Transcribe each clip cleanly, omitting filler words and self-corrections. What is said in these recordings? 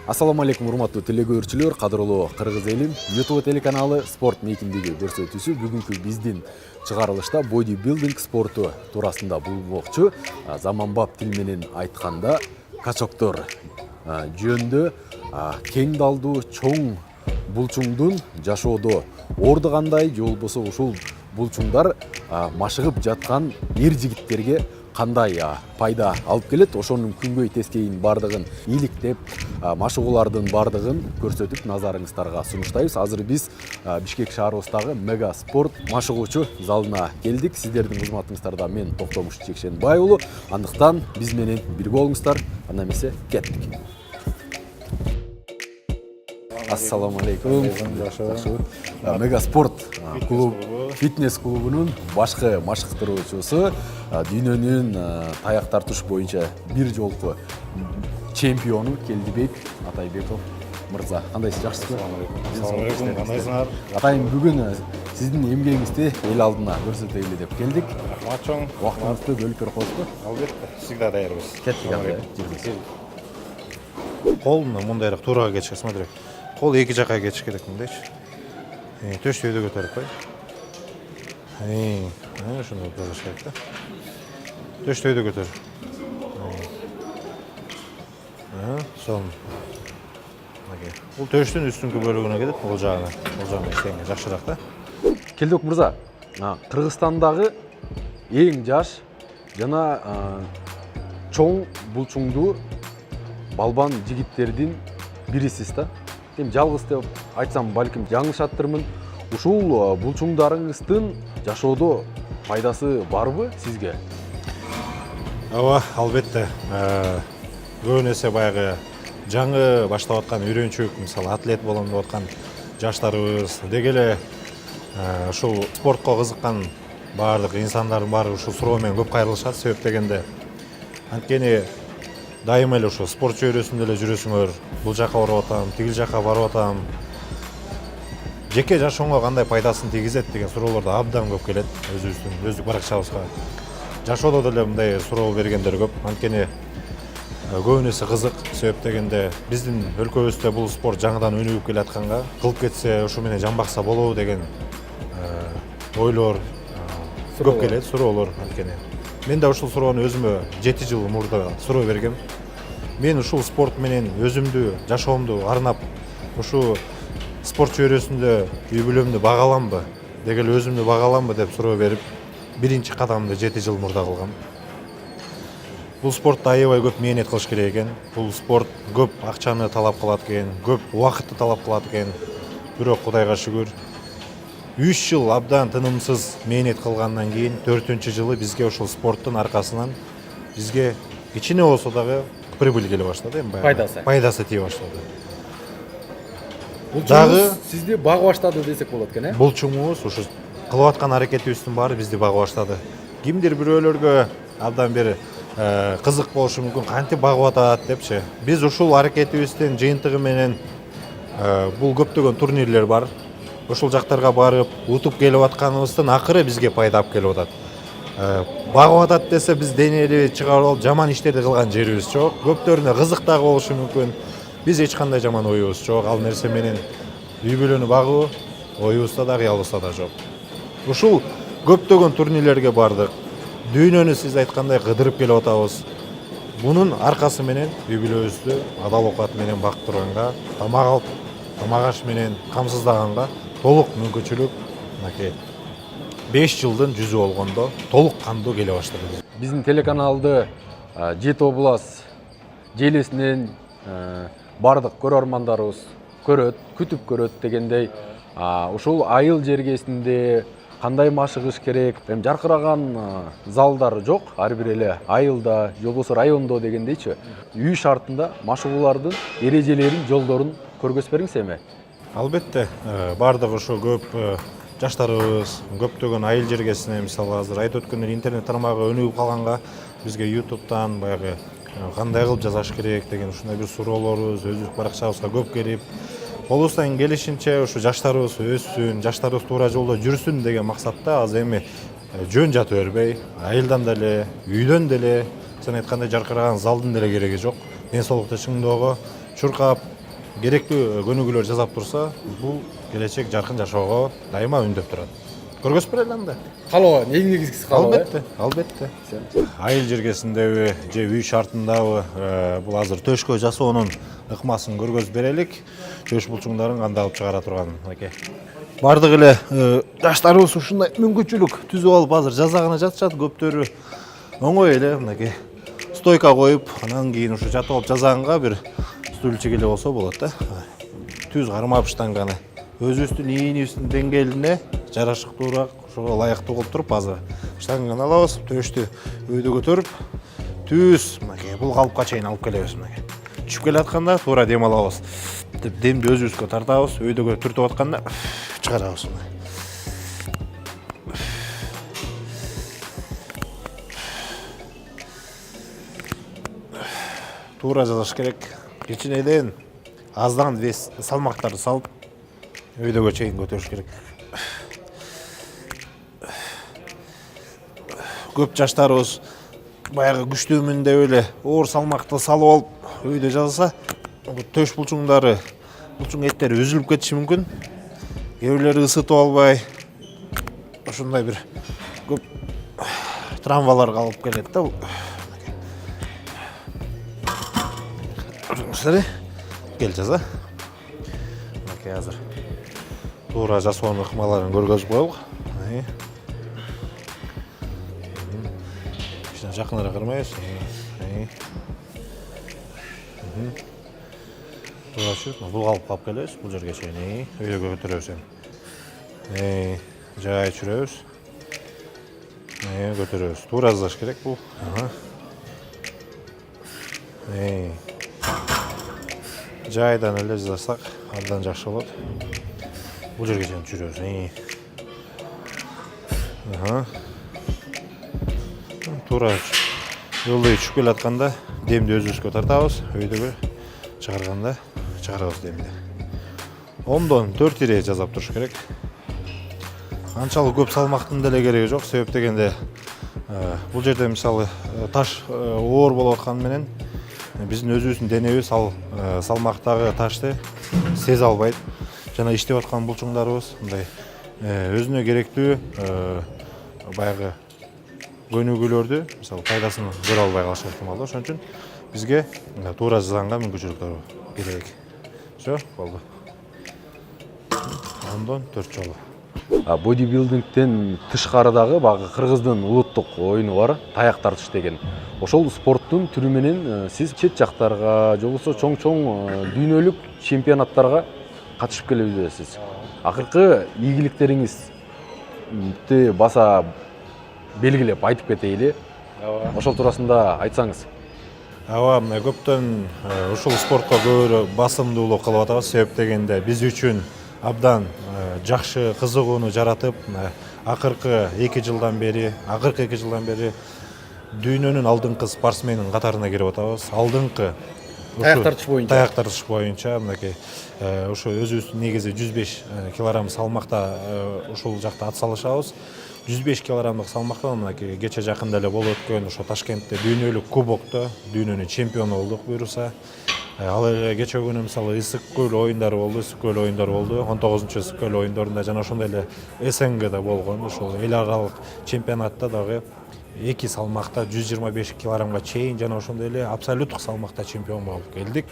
Ассаламу алейкум, урматтуу телекөрүүчүлөр, кадырлуу кыргыз элим. YouTube телеканалы спорт мейкиндеги көрсөтүүсү бүгүнкү биздин чыгарылышта бодибилдинг спорту туурасында булмокчу. Заманбап тил менен айтканда качоктор жөнүндө кең далдуу чоң булчуңдун жашоодо орду кандай же болбосо ушул булчуңдар машыгып жаткан эр жигиттерге кандай пайда алып келет, ошонун күнгөй тескейин бардыгын иликтеп, машыгуулардын бардыгын көрсөтүп назарыңыздарга сунуштайбыз. Азыр биз Бишкек шаарыбыздагы Мега спорт машыгуучу залына келдик. Сиздердин кызматыңыздарда мен Токтомуш Чекшенбай уулу. Андыктан биз менен бирге болуңуздар. Анда эмесе кеттик. Ассаламу алейкум. Мега спорт клуб, фитнес клубунун башкы машыктыруучусу, дүйнөнүн таяк тартыш боюнча бир жолку чемпиону Келдибек Атайбеков мырза. Кандайсыз, жакшысызбы? Assalamu alaikum, кандайсыңар? Атайым, бүгүн сиздин эмгегиңизди эл алдына көрсөтөлү деп келдик. Рахмат чоң. Убактыңызды бөлүп берип коесузбу? Албетте, всегда даярбыз. Кеттик анда, жүрүңүз. Колуну мындайраак туурага кетишке, смотри. Кол эки жакка кетиш керек мындайчы. Төштөйдү көтөрүп кой. Ошондой болуш керек да. Төштөйдү көтөр. Сон. Бул төштүн үстүнкү бөлүгүнө кетет, бул жагына. Бул жагына эстеңге жакшыраак да. Келдик мырза, Кыргызстандагы эң жаш жана чоң булчуңдуу балбан жигиттердин бирисиз да. Эми жалгыз деп айтсам, балким жаңылышаттырмын. Ушул булчуңдарыңыздын жашоодо пайдасы барбы сизге? Ооба, албетте. Көбүн эсе баягы жаңы баштап аткан үйрөнчүк, мисалы атлет болом деп аткан жаштарыбыз, деги эле ушул спортко кызыккан баардык инсандардын баары ушул суроо менен көп кайрылышат. Себеп дегенде анткени дайыма эле ушул спорт чөйрөсүндө эле жүрөсүңөр. Бул жака барып атам, тигил жака барып атам. Жеке жашооңо кандай пайдасын тийгизет деген суроолор да абдан көп келет өздүк баракчабызга. Жашоодо деле мындай суроо бергендер көп. Анткени көбүн эсе кызык. Себеп дегенде биздин өлкөбүздө бул спорт жаңыдан өнүгүп келатканга, кылып кетсе ушу менен жамбакса болобу деген ойлор көп келет, суроолор анткени. Мен да ушул суроону өзүмө 7 жыл мурда суроо бергем. Мен ушул спорт менен өзүмдү, жашоомду арнап, ушу спорт чөйрөсүндө үй бүлөмдү багаламбы, деги эле өзүмдү багаламбы деп суроо берип, биринчи кадамды 7 жыл мурда кылгам. Бул спортто аябай көп мээнет кылыш керек экен. Бул спорт көп акчаны талап кылат экен, көп убакытты талап кылат экен. Бирок Кудайга шүгүр, 3 жыл абдан тынымсыз мээнет кылгандан кийин 4-жылы бизге ушул спорттун аркасынан бизге кичине болсо дагы прибыль келе баштады, эми пайдасы тие баштады. Булчуңуз сизди багып баштады десек болот экен, Булчуңубуз ушу кылып аткан аракетибиздин баары бизди багып баштады. Кимдир бирөөлөргө абдан бир кызык болушу мүмкүн, кантип багып атат депчи. Биз ушул аракетибиздин жыйынтыгы менен бул көптөгөн турнирлер бар. Ушул жактарга барып, утуп келип атканыбыздын акыры бизге пайда алып келип атат. Багып атат десе биз денели чыгарып алып жаман иштерди кылган жерибиз жок. Көптөрүнө кызык дагы болушу мүмкүн. Биз эч кандай жаман оюбуз жок. Ал нерсе менен үй бүлөнү багуу оюбузда да, кыялыбызда да жок. Ушул көптөгөн турнирлерге бардык. Дүйнөнү сиз айткандай кыдырып келип атабыз. Бунун аркасы менен үй бүлөбүздү адал оокат менен багып турганга, тамак аш менен камсыздаганга толук мүмкүнчүлүк мынакей 5 жылдын жүзү болгондо толук кандуу келе баштады. Биздин телеканалды Жети облас желесинен бардык көрөрмандарыбыз көрөт, күтүп көрөт дегендей, ушул айыл жергесинде кандай машыгыш керек, эми жаркыраган залдар жок, ар бир эле айылда, же болбосо райондо дегендейчи. Үй шартында машыгуулардын эрежелерин, жолдорун көргөзүп бериңиз эми. Албетте, бардык ушу көп жаштарыбыз, көптөгөн айыл жергесине, мисалы азыр айтып өткөндөй интернет тармагы өнүгүп калганга, бизге YouTube'дан баягы кандай кылып жасаш керек деген ушундай бир суроолорубуз өздүк баракчабызга көп келип, колубуздан келишинче ушу жаштарыбыз өссүн, жаштарыбыз туура жолдо жүрсүн деген максатта азыр эми жөн жатып бербей, айылдан деле, үйдөн деле, сен айткандай жаркыраган залдын деле кереги жок. Ден соолукту чыңдоого чуркап, керектүү көнүгүүлөр жасап турса, бул келечек жаркын жашоого дайыма үндөп турат. Көргөзүп берели анда. Калоо, негизгиси калоо. Албетте. Айыл жергесиндеби же үй шартындабы бул азыр төшкө жасоонун ыкмасын көргөзүп берелик. Жөш булчуңдарын кандай алып чыгара турганын, аке. Бардык эле жаштарыбыз ушундай мүмкүнчүлүк түзүп алып азыр жазагына жатышат. Көптөрү оңой эле мынакей стойка коюп, анан кийин ушу жатып алып жазаганга бир стульчик эле болсо болот да. Түз кармап штанганы өзүбүздүн ийнибиздин деңгээлине жарашыктуураак, ошого ылайыктуу кылып туруп азыр штанганы алабыз, төштү өйдө көтөрүп, түз мынакей бул калыпка чейин алып келебиз мынакей. Түшүп келатканда туура дем алабыз. Демди өзүбүзгө тартабыз, өйдөгө түртүп атканда чыгарабыз. Туура жазыш керек. Кичинеден аздан вес салмактарды салып өйдөгө чейин көтөрүш керек. Көп жаштарыбыз баягы күчтүүмүн деп эле оор салмакты салып алып өйдө жазса, төш булчуңдары, булчуң эттери үзүлүп кетиши мүмкүн. Кээ бирлери ысытып албай ошондой бир көп травмаларга алып келет да. Кел жаза. Мынакей азыр туура жасоонун ыкмаларын көргөзүп коелук. Жакыныраак кармайбыз. Туура чүп, бул калыпка алып келебиз, бул жерге чейин. Өйдөгө көтөрөбүз эми. Жай чүрөбүз. Көтөрөбүз. Туура жазаш керек бул. Жайдан эле жазсак, абдан жакшы болот. Бул жерге чейин чүрөбүз. Туура ылдый түшүп келатканда демди өзүбүзгө тартабыз, өйдөгө чыгарганда чыгарабыз демди. 10дон 4 ире жазап туруш керек. Анчалык көп салмактын деле кереги жок, себеп дегенде бул жерде мисалы таш оор болуп атканы менен биздин өзүбүздүн денебиз ал салмактагы ташты сезе албайт. Жана иштеп аткан булчуңдарыбыз мындай өзүнө керектүү баягы көнүгүүлөрдү, мисалы пайдасын көрө албай калышы ыктымал. Ошон үчүн бизге туура жазганга мүмкүнчүлүктөр керек. Жо, болду. 10дон 4 жолу. Бодибилдингден тышкарыдагы багы кыргыздын улуттук оюну бар, таяк тартыш деген. Ошол спорттун түрү менен сиз чет жактарга, же болбосо чоң дүйнөлүк чемпионаттарга катышып келе билесиз. Акыркы ийгиликтериңизди баса белгилеп айтып кетейли. Ошол туурасында айтсаңыз. Көптөн ушул спортко көбүрөөк басымдуулук кылып атабыз, себеп дегенде биз үчүн абдан жакшы кызыгууну жаратып, акыркы 2 жылдан бери дүйнөнүн алдыңкы спортсменин катарына кирип атабыз. Алдыңкы таяк тартыш боюнча мынакей ушу өзүбүздүн негизи 105 килограмм салмакта ушул жакта ат салышабыз. 105 килограммдык салмакта мынакей кече жакында эле болуп өткөн ошо Ташкентте дүйнөлүк кубокто дүйнөнүн чемпиону болдук буюрса. Ал эле кече күнү мисалы Ысык көл оюндары болду, 19-ч Ысык көл оюндарында жана ошондой эле СНГда болгон ошол эл аралык чемпионатта дагы 2 салмакта 125 килограммга чейин жана ошондой эле абсолюттук салмакта чемпион болуп келдик.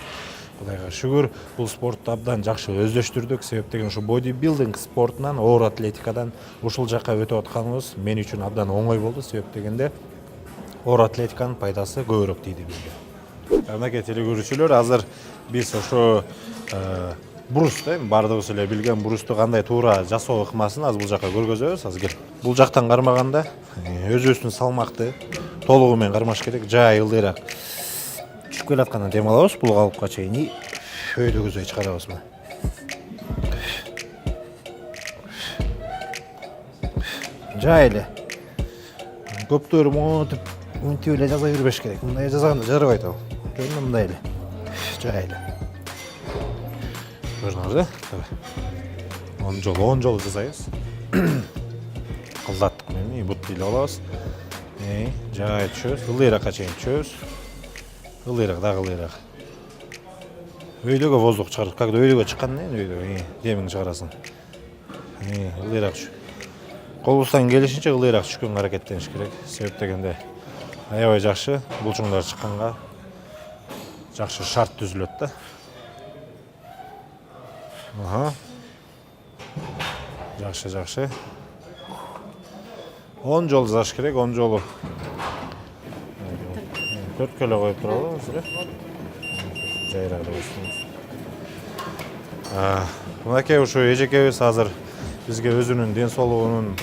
Кудайга шүгүр, бул спортту абдан жакшы өздөштүрдүк, себеп деген ушу бодибилдинг спортунан, оор атлетикадан ушул жакка өтүп атканыбыз мен үчүн абдан оңой болду, себеп дегенде оор атлетиканын пайдасы көбүрөөк тийди бизге. Мынакей телекөрүүчүлөр, азыр биз ошо брусту, бардыгыбыз эле билген брусту кандай туура жасоо ыкмасын азыр бул жакка көргөзөбүз. Азыр кел. Бул жактан кармаганда өзүбүздүн салмакты толугу менен кармаш керек, жай ылдыйраак түшүп келаткандан дем алабыз, бул калыпка чейин өйдөгөзөй чыгарабыз. Жай эле. Көптөр мынтип эле жаза бербеш керек. Мындай жазганда жарабайт ал. Мындай эле. Жай эле. Көрдүңүз да? 10 жолу жасайбыз. Кылдаттык менен бут илип алабыз. Жай түшөбүз, ылдыйракка чейин түшөбүз. Ылдыйрак, дагы ылдыйрак. Өйдөгө воздух чыгар. Когда өйдөгө чыккандан кийин өйдөгө демиңди чыгарасың. Ылдыйраак түш. Колубуздан келишинче ылдыйраак түшкөнгө аракеттениш керек. Себеп дегенде аябай жакшы булчуңдар чыкканга жакшы шарт түзүлөт да. Жакшы. 10 жолу заш керек, 10 жолу. 4 келе коюп туралыбыз, жайрак элебиз. Мынакей ушу эжекебиз азыр бизге өзүнүн ден соолугунун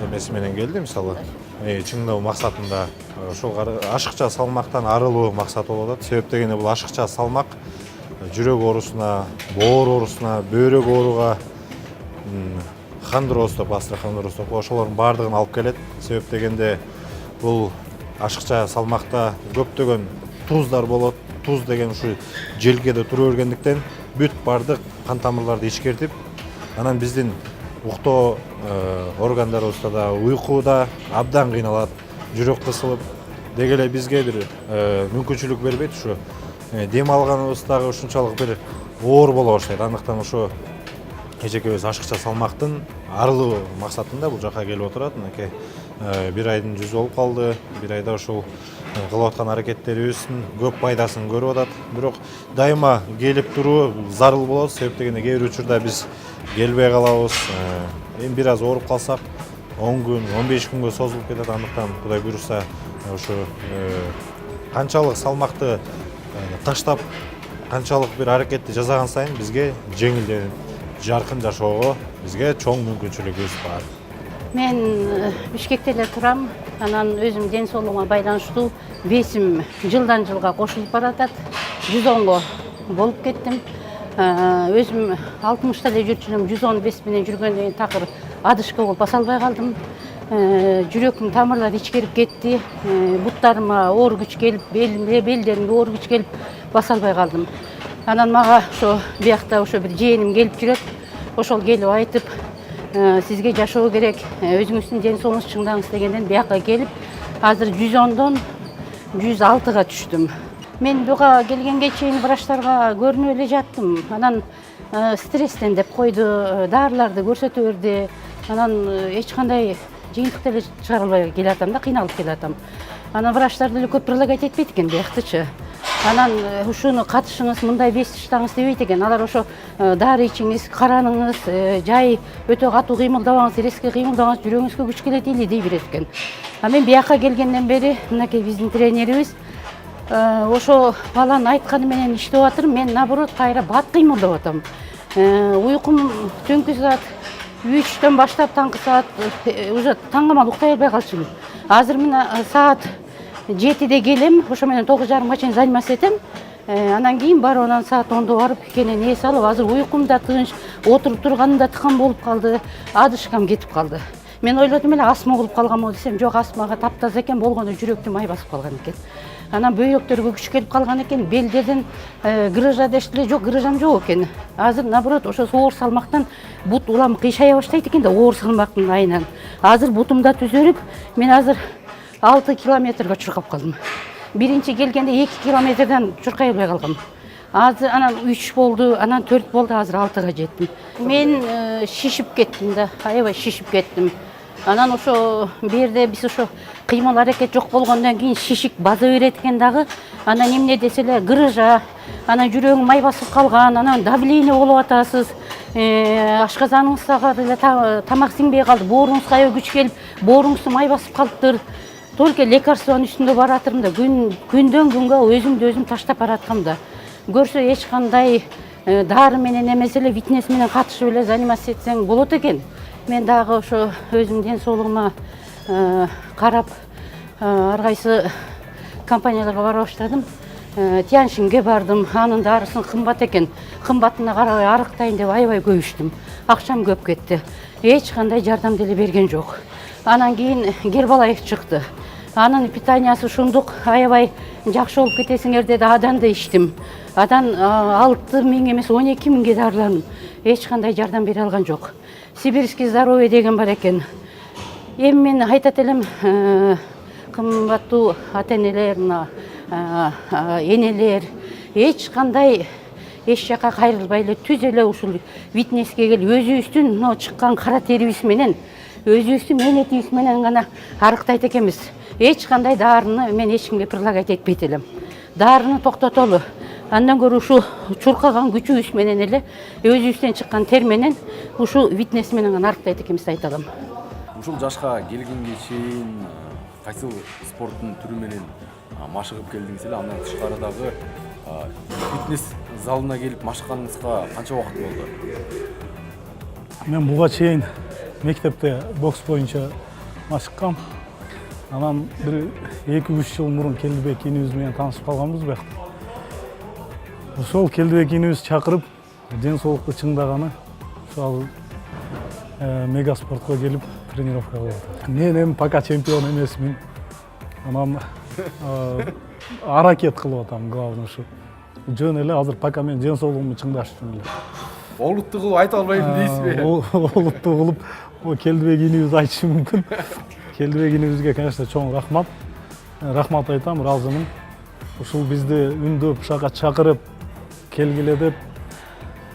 эмеси менен келди, мисалы. Чыңдоо максатында ошол ашыкча салмактан арылуу максаты болуп атат. Себеп дегенде бул ашыкча салмак жүрөк оорусуна, боор оорусуна, бөйрөк ооруга, хондроз деп, остеохондроз деп, ошолордун баардыгын алып келет. Себеп дегенде бул ашыкча салмакта көптөгөн туздар болот. Туз деген ушу желкеде тура бергендиктен бүт баардык кан тамырларды ичкертип, анан биздин уктоо органдарыбызда да, уйкуда абдан кыйналат, жүрөк кысылып, деги эле бизге бир мүмкүнчүлүк бербейт. Ушу дем алганыбыз дагы ушунчалык бир оор боло баштайт. Андыктан ошо эжекебиз ашыкча салмактын арылуу максатында бул жака келип отурат. Мынакей 1 айдын жүзү болуп калды. 1 айда ушул кылып аткан аракеттерибиздин көп пайдасын көрүп атат. Бирок дайыма келип туруу зарыл болот. Себеп дегенде кээ бир учурда биз келбей калабыз. Эми бир аз ооруп калсак 10 күн, 15 күнгө созулуп кетет. Андыктан Кудай буйрукса ушу канчалык салмакты таштап, канчалык бир аракетти жасаган сайын бизге жеңилденip, жаркын жашоого бизге чоң мүмкүнчүлүгүбүз бар. Мен Бишкекте эле турам. Анан өзүм ден соолугума байланыштуу весим жылдан жылга кошулуп баратат. 110го болуп кеттим. Өзүм 60та эле жүрчүмүн, 115 менен жүргөндөн кийин такыр адышка болуп баса албай калдым. Жүрөктүн тамырлары ичкерип кетти. Буттарыма оор күч келип, белдеримге оор күч келип баса албай калдым. Анан мага ошо биякта ошо бир жээним келип жүрөт. Ошол келип айтып, сизге жашоо керек, өзүңүздүн ден соолугуңузду чыңдаңыз дегенден бияка келип, азыр 110дон 106га түштүм. Мен буга келгенге чейин врачтарга көрүнүп эле жаттым. Анан стресстен деп койду, дарыларды көрсөтө берди. Анан эч кандай жыйынтык деле чыгара албай келатам да, кыйналып келатам. Анан врачтар деле көп прилагать этпейт экен бияктычы. Анан ушуну катышыңыз, мындай вес таштаңыз дебейт экен. Алар ошо дары ичиңиз, караныңыз, жай өтө катуу кыймылдабаңыз, резко кыймылдабаңыз, жүрөгүңүзгө күч келет эле дей берет экен. А мен бияка келгенден бери мынакей биздин тренерибиз ошо баланын айтканы менен иштеп атыр. Мен наоборот кайра бат кыймылдап атам. Уйкум түнкү саат 3төн баштап таңкы саат уже таңгамал уктай албай калчумун. Азыр мына саат 7де келем, ошо менен 9:30га чейин заниматься этем. Анан кийин барып анан саат 10до барып кенен эс алып, азыр уйкум да тынч, отуруп турганым да тыкан болуп калды, адышкам кетип калды. Мен ойлодум эле астма болуп калганбы десем, жок, астмага таптаза экен, болгону жүрөктү май басып калган экен. Анан бөйрөктөргө күч келип калган экен, белдерден грыжа дештиле, жок, грыжам жок экен. Азыр наоборот ошо оор салмактан бут улам кыйшая баштайт экен да, оор салмактын айынан. Азыр бутумда түзөрүп, мен азыр 6 километрге чуркап калдым. Биринчи келгенде 2 километрден чуркай албай калгам. Азыр анан 3 болду, анан 4 болду, азыр 6га жеттим. Мен шишип кеттим да, аябай шишип кеттим. Анан ошо берде биз ошо кыймыл аракет жок болгондон кийин шишик база берет экен дагы. Анан эмне деселе грыжа, анан жүрөгүң май басып калган, анан давление болуп атасыз. Ашказаныңызга деле тамак сиңбей калды, бооруңузга аябай күч келип, бооруңузду май басып калыптыр. Только лекарствонун үстүндө баратырмын да, күндөн күнгө өзүмдү өзүм таштап бараткам да. Көрсө эч кандай дары менен эмес эле, фитнес менен катышып эле заниматься этсең болот экен. Мен дагы ошо өзүм ден соолугума карап, ар кайсы компанияларга бара баштадым. Тяньшинге бардым, анын дарысын кымбат экен. Кымбатына карабай арыктайын деп аябай көбүштүм. Акчам көп кетти. Эч кандай жардам деле берген жок. Анан кийин Гербалайев чыкты. Анын питаниясы ушундук, аябай жакшы болуп кетесиңер деди. Адан да иштим. Адан 6.000 эмес 12.000ге дарыландым. Эч кандай жардам бере алган жок. Сибирский здоровье деген бар экен. Эми мен айтат элем, кымбаттуу ата-энелер, энелер, эч кандай эч жака кайрылбай эле түз эле ушул фитнеске келип өзүбүздүн мына чыккан кара терибиз менен өзүбүздүн мээнетибиз менен гана арыктайт экенбиз. Эч кандай дарыны мен эч кимге предлагать этпейт элем. Дарыны токтотолу. Андан көрө ушу чуркаган күчүбүз менен эле өзүбүздөн чыккан тер менен ушу фитнес менен гана арыктайт экенбиз деп айта алам. Ушул жашка келгенге чейин кайсыл спорттун түрү менен машыгып келдиңиз эле? Андан тышкары дагы фитнес залына келип машыкканыңызга канча убакыт болду? Мен буга чейин мектепте бокс боюнча машыккам. Анан бир 2-3 жыл мурун Келдибек инибиз менен таанышып калганбыз биякта. Ошол Келдибек инибиз чакырып, ден соолукту чыңдаганы ошол мега спортко келип тренировка кылып атат. Мен эми пока чемпион эмесмин. Анан аракет кылып атам, главный ушу. Жөн эле азыр пока мен ден соолугумду чыңдаш үчүн эле. Олуттуу кылып айта албайм дейсизби? Олуттуу кылып Келдибек инибиз айтышы мүмкүн. Келдибек инибизге, конечно, чоң рахмат. Рахмат айтам, ыраазымын. Ушул бизди үндөп, ушака чакырып, келгиле деп,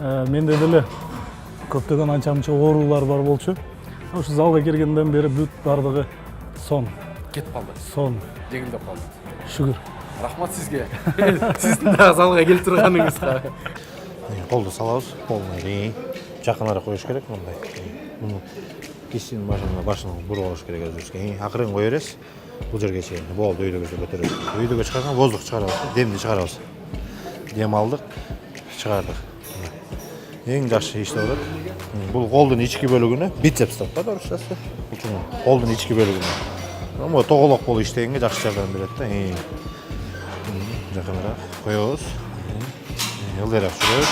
менде деле көптөгөн анча-мынча оорулар бар болчу. Ушул залга киргенден бери бүт бардыгы сон. Кетип калды. Сон. Жеңилдеп калды. Шүгүр. Рахмат сизге. Сиздин дагы залга келип турганыңызга. Колду салабыз, полный. Жакыныраак коюш керек мындай. Муну кесин башына буруп алыш керек өзүбүзгө. Акырын кое бересиз. Бул жерге чейин. Болду, өйдөгөзгө көтөрөбүз. Өйдөгө чыгарган воздух чыгарабыз, демди чыгарабыз. Дем алдык, чыгардык. Эң жакшы иштеп атат. Бул колдун ички бөлүгүнө бицепс деп коет орусчасы. Колдун ички бөлүгүнө. Могу тоголок болуп иштегенге жакшы жардам берет да. Жакыныраак коебуз. Ылдыйраак жүрөбүз.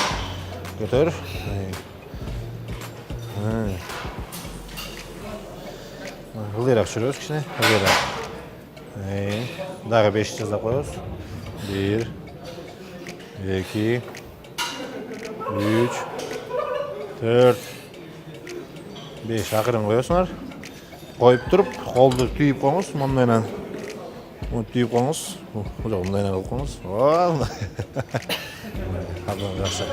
Көтөр. Ылдыйраак жүрөбүз кичине. Ылдыйраак. Дагы 5 жасап коебуз. 1 2 3 4 5 акырын коесуңар. Коюп туруп, колду түйүп коюңуз мондай. Муну түйүп коюңуз. Ошо мындай кылып коюңуз. Абдан жакшы.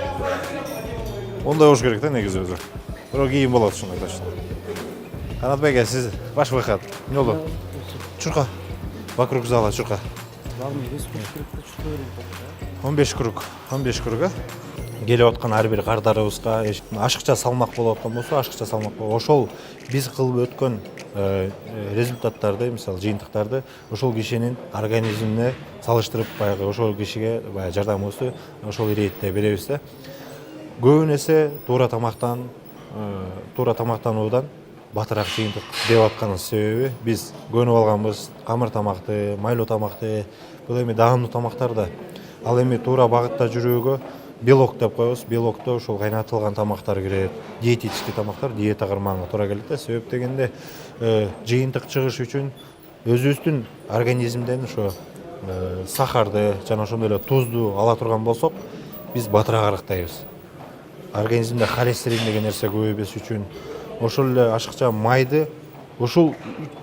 Ондай болуш керек да негизи өзү. Бирок кийин болот ушундай точно. Канатбек ака, сиз баш выход. Эмне болду? Чурка. Вокруг зала чурка. 15 круг. 15 круга. Келип аткан ар бир кардарыбызга ашыкча салмак болуп аткан болсо, ашыкча салмак болот. Ошол биз кылып өткөн результаттарды, мисалы жыйынтыктарды ошол кишинин организмине салыштырып, баягы ошол кишиге баягы жардамыбызды ошол иретте беребиз да. Көбүн эсе туура тамактануудан батыраак жыйынтык деп атканын себеби биз көнүп алганбыз камыр тамакты, майлуу тамакты, бул эми даамдуу тамактарды. Ал эми туура багытта жүрүүгө белок деп коебуз. Белокто ошол кайнатылган тамактар кирет, диетический тамактар, диета кырманга туура келет да. Себеп дегенде жыйынтык чыгыш үчүн өзүбүздүн организмден ошо сахарды жана ошондой эле тузду ала турган болсок, биз батыраак арыктайбыз. Организмде холестерин деген нерсе көбөйбөс үчүн ошол эле ашыкча майды ушул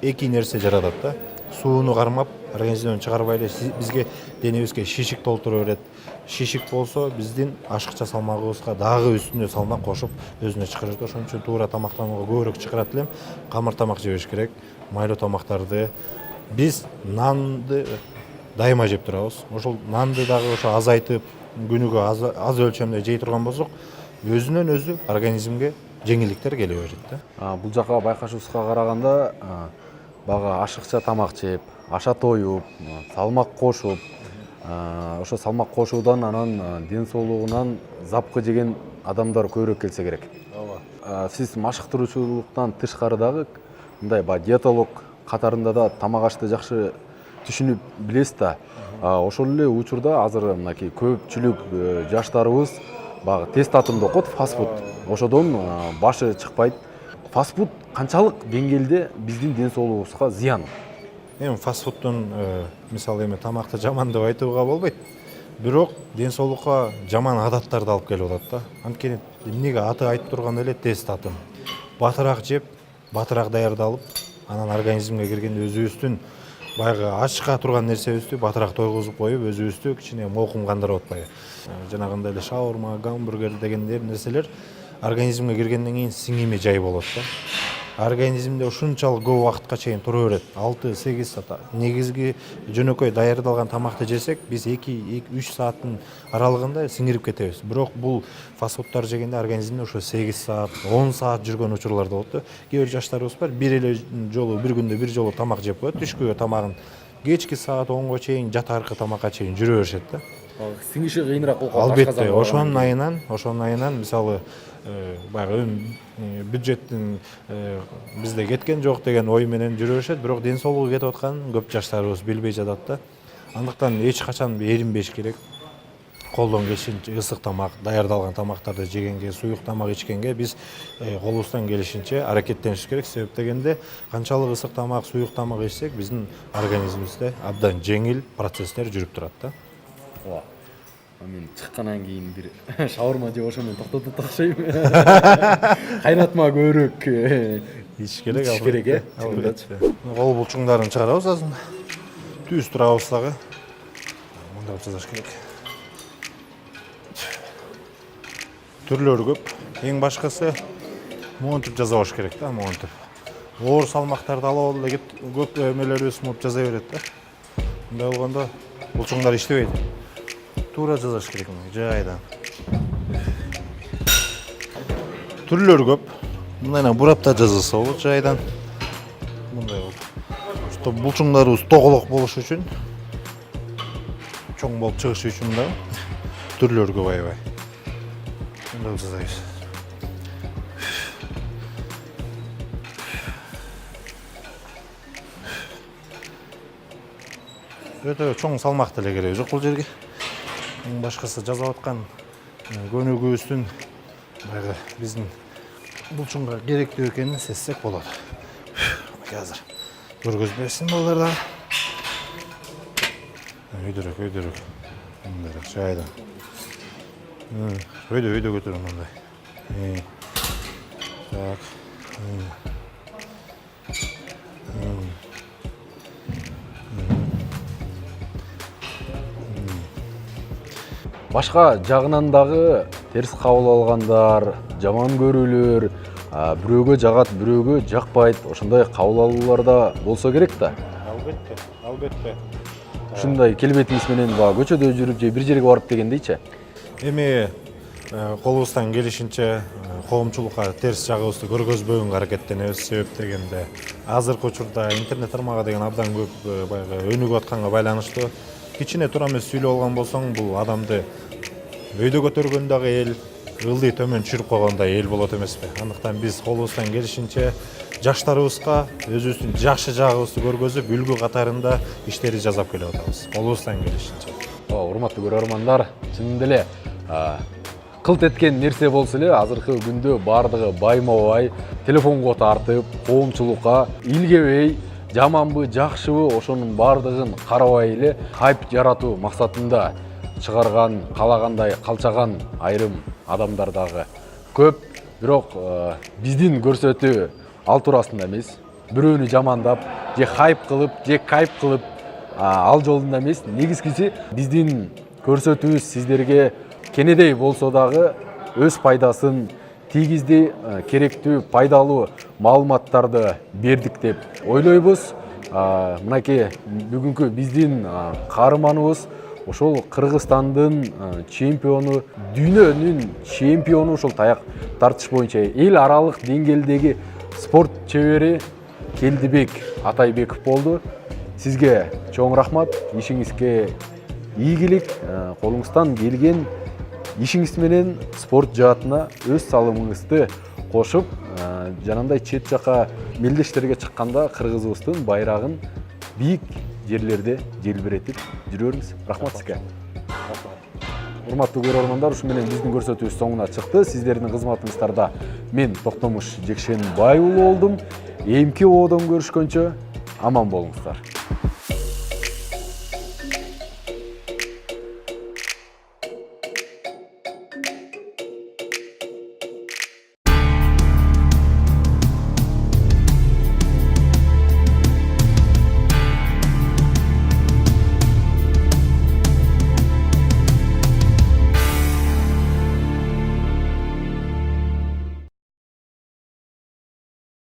эки нерсе жаратат да. Сууну кармап, организмден чыгарбай эле бизге денебизге шишик толтура берет. Шишик болсо биздин ашыкча салмагыбызга дагы үстүнө салмак кошуп өзүнө чыгарат. Ошон үчүн туура тамактанууга көбүрөөк чакырат элем. Камыр тамак жебеш керек, майлуу тамактарды. Биз нанды дайыма жеп турабыз. Ошол нанды дагы ошо азайтып, күнүгө аз өлчөмдө жей турган болсок, өзүнөн өзү организмге жеңилдиктер келе берет да. Бул жака байкашыбызга караганда бага ашыкча тамак жеп, аша тоюп, салмак кошуп, ошо салмак кошуудан анан ден соолугунан запкы жеген адамдар көбүрөөк келсе керек. Сиз машыктыруучулуктан тышкары дагы мындай диетолог катарында да тамак ашты жакшы түшүнүп билесиз да. Ошол эле учурда азыр мынакей көпчүлүк жаштарыбыз багы тез татымдуу окот фастфуд. Ошодон башы чыкпайт. Фастфуд канчалык деңгээлде биздин ден соолугубузга зыян? Эми фастфудтун мисалы эми тамакты жаман деп айтууга болбойт. Бирок ден соолукка жаман адаттарды алып келип атат да. Анткени эмнеге аты айтып турган эле тез татым. Батыраак жеп, батыраак даярдалып, анан организмге киргенде өзүбүздүн баягы ачыкка турган нерсебизди батыраак тойгузуп коюп өзүбүздү кичине молкун кандырып атпайбы. Жанагындай эле шаурма, гамбургер дегендер нерселер организмге киргенден кийин сиңими жай болот да. Организмде ушунчалык көп убакытка чейин тура берет. 6-8 саат. Негизги жөнөкөй даярдалган тамакты жесек, биз 2-3 сааттын аралыгында сиңирип кетебиз. Бирок бул фастфудтар жегенде организмде ошо 8 саат, 10 саат жүргөн учурлар да болот да. Кээ бир жаштарыбыз бар, бир эле жолу, бир күндө бир жолу тамак жеп коет, түшкүгө тамагын кечки саат 10го чейин, жатаркы тамакка чейин жүрө беришет да. Сиңиши кыйыныраак болуп калат. Албетте, ошонун айынан мисалы баягы бюджеттин бизде кеткен жок деген ой менен жүрө беришет, бирок ден соолугу кетип атканын көп жаштарыбыз билбей жатат да. Андыктан эч качан эринбеш керек. Колдон келишинче ысык тамак, даярдалган тамактарды жегенге, суюк тамак ичкенге биз колубуздан келишинче аракеттениш керек. Себеп дегенде канчалык ысык тамак, суюк тамак ичсек, биздин организмибизде абдан жеңил процесстер жүрүп турат да. Мен чыккандан кийин бир шаурма жеп ошону токтотуп такшайм. Кайнатма көбүрөөк ич керек, албетте. Кол булчуңдарын чыгарабыз азыр. Түз турабыз дагы. Мындай жасаш керек. Түрлөрү көп. Эң башкысы монтип жасабаш керек да, монтип. Оор салмактарды алып эле көп эмелерибиз монтип жаза берет да. Мындай болгондо булчуңдар иштебейт. Тура жазаш керек жайдан. Түрлөрү көп. Мындай бурапта жазылса болот жайдан. Мындай болот. Ошто булчуңдарыбыз тоголок болуш үчүн, чоң болуп чыгыш үчүн да түрлөрү көп аябай. Мындай жазабыз. Өтө чоң салмак деле кереги жок бул жерге. Эң башкысы жазып аткан көнүгүүбүздүн баягы биздин булчуңга керектүү экенин сезсек болот. Азыр көргөзүп берсин балдар да. Өйдөрөк. Мындай жайдан. Өйдө көтөрүң мындай. Так. Башка жагынан дагы терс кабыл алгандар, жаман көрүүлөр, бирөөгө жагат, бирөөгө жакпайт, ошондой кабыл алуулар да болсо керек да. Албетте. Ушундай келбетиңиз менен көчөдө жүрүп же бир жерге барып дегендейчи. Эми колубуздан келишинче коомчулукка терс жагыбызды көргөзбөгөнгө аракеттенебиз. Себеп дегенде азыркы учурда интернет тармагы деген абдан көп баягы өнүгүп атканга байланыштуу. Кичине туура эмес сүйлөп алган болсоң, бул адамды өйдө көтөргөн дагы эл, ылдый төмөн түшүрүп койгон да эл болот эмеспи? Андыктан биз колубуздан келишинче жаштарыбызга өзүбүздүн жакшы жагыбызды көргөзүп, үлгү катарында иштерди жасап келип атабыз. Колубуздан келишинче. Урматтуу көрөрмандар, чынында эле кылт эткен нерсе болсо эле азыркы күндө бардыгы байма-бай телефонго тартып, коомчулукка илгебей, жаманбы, жакшыбы, ошонун бардыгын карабай эле хайп жаратуу максатында чыгарган, калагандай калчаган айрым адамдар дагы көп. Бирок биздин көрсөтүү ал туурасында эмес. Бирөөнү жамандап, же хайп кылып, же кайп кылып ал жолунда эмес. Негизгиси биздин көрсөтүүбүз сиздерге кенедей болсо дагы өз пайдасын тийгизди, керектүү, пайдалуу маалыматтарды бердик деп ойлойбуз. Мынакей бүгүнкү биздин каарманыбыз ошол Кыргызстандын чемпиону, дүйнөнүн чемпиону, ошол таяк тартыш боюнча эл аралык деңгээлдеги спорт чебери Келдибек Атайбеков болду. Сизге чоң рахмат, ишиңизге ийгилик, колуңуздан келген ишиңиз менен спорт жаатына өз салымыңызды кошуп, жанагындай чет жака мелдештерге чыкканда кыргызыбыздын байрагын бийик жерлерде желбиретип жүрөрүңүз. Рахмат сизге. Урматтуу көрөрмандар, ушу менен биздин көрсөтүүбүз соңуна чыкты. Сиздердин кызматыңыздарда мен Токтомуш Жекшенбай уулу болдум. Эмки оодон көрүшкөнчө аман болуңуздар.